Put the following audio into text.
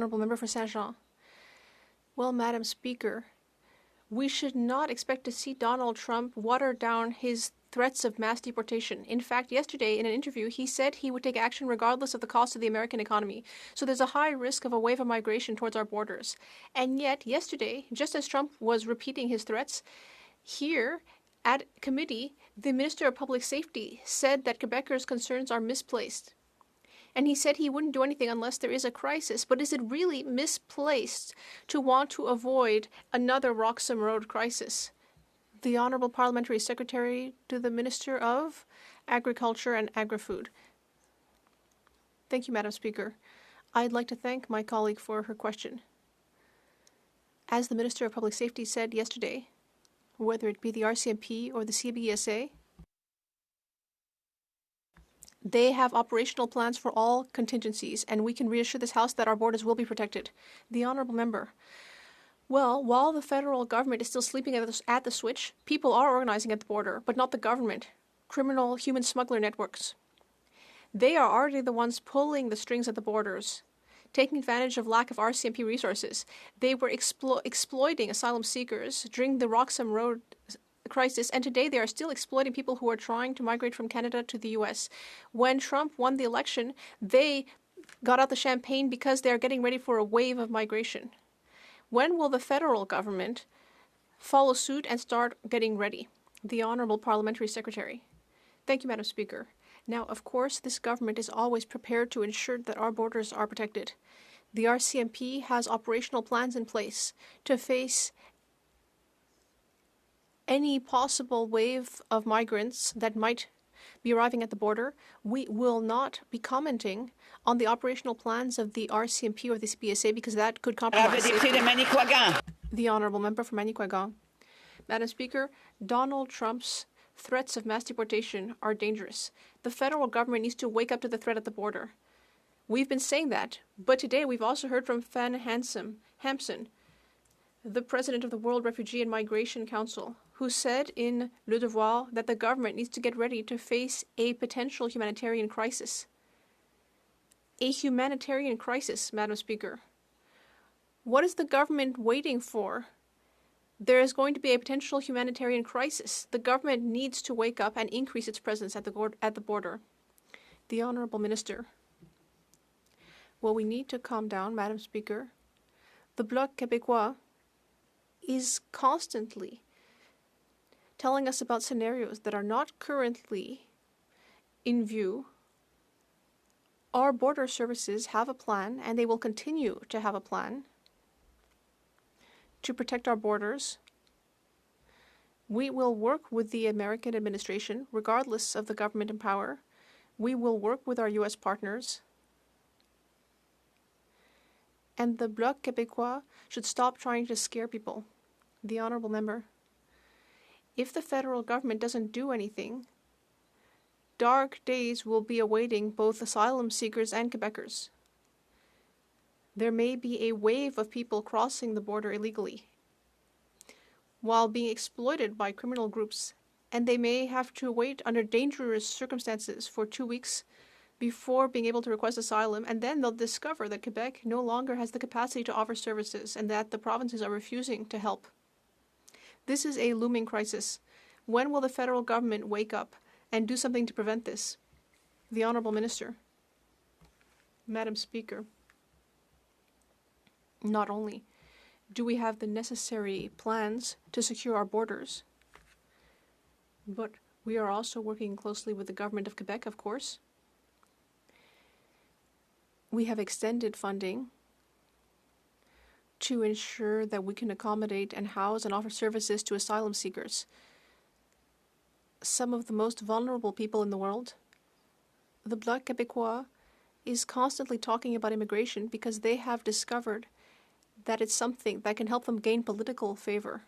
Honourable Member for Saint-Jean. Well, Madam Speaker, we should not expect to see Donald Trump water down his threats of mass deportation. In fact, yesterday in an interview, he said he would take action regardless of the cost of the American economy. So there's a high risk of a wave of migration towards our borders. And yet, yesterday, just as Trump was repeating his threats, here at committee, the Minister of Public Safety said that Quebecers' concerns are misplaced. And he said he wouldn't do anything unless there is a crisis. But is it really misplaced to want to avoid another Roxham Road crisis? The Honourable Parliamentary Secretary to the Minister of Agriculture and Agri-Food. Thank you, Madam Speaker. I'd like to thank my colleague for her question. As the Minister of Public Safety said yesterday, whether it be the RCMP or the CBSA, they have operational plans for all contingencies, and we can reassure this House that our borders will be protected. The Honourable Member. Well, while the federal government is still sleeping at the switch, people are organizing at the border, but not the government. Criminal human smuggler networks. They are already the ones pulling the strings at the borders, taking advantage of lack of RCMP resources. They were exploiting asylum seekers during the Roxham Road crisis, and today they are still exploiting people who are trying to migrate from Canada to the U.S. When Trump won the election, they got out the champagne because they are getting ready for a wave of migration. When will the federal government follow suit and start getting ready? The Honourable Parliamentary Secretary. Thank you, Madam Speaker. Now, of course, this government is always prepared to ensure that our borders are protected. The RCMP has operational plans in place to face any possible wave of migrants that might be arriving at the border. We will not be commenting on the operational plans of the RCMP or the CBSA because that could compromise safety. The Honourable Member for Manicouagan. Madam Speaker, Donald Trump's threats of mass deportation are dangerous. The federal government needs to wake up to the threat at the border. We've been saying that, but today we've also heard from Fan Hampson, the president of the World Refugee and Migration Council, who said in Le Devoir that the government needs to get ready to face a potential humanitarian crisis. A humanitarian crisis, Madam Speaker. What is the government waiting for? There is going to be a potential humanitarian crisis. The government needs to wake up and increase its presence at the border. The Honourable Minister. Well, we need to calm down, Madam Speaker. The Bloc Québécois is constantly telling us about scenarios that are not currently in view. Our border services have a plan, and they will continue to have a plan to protect our borders. We will work with the American administration, regardless of the government in power. We will work with our U.S. partners. And the Bloc Québécois should stop trying to scare people. The Honourable Member. If the federal government doesn't do anything, dark days will be awaiting both asylum seekers and Quebecers. There may be a wave of people crossing the border illegally while being exploited by criminal groups, and they may have to wait under dangerous circumstances for 2 weeks before being able to request asylum, and then they'll discover that Quebec no longer has the capacity to offer services and that the provinces are refusing to help. This is a looming crisis. When will the federal government wake up and do something to prevent this? The Honourable Minister. Madam Speaker, not only do we have the necessary plans to secure our borders, but we are also working closely with the government of Quebec, of course. We have extended funding to ensure that we can accommodate and house and offer services to asylum seekers, some of the most vulnerable people in the world. The Bloc Québécois is constantly talking about immigration because they have discovered that it's something that can help them gain political favor.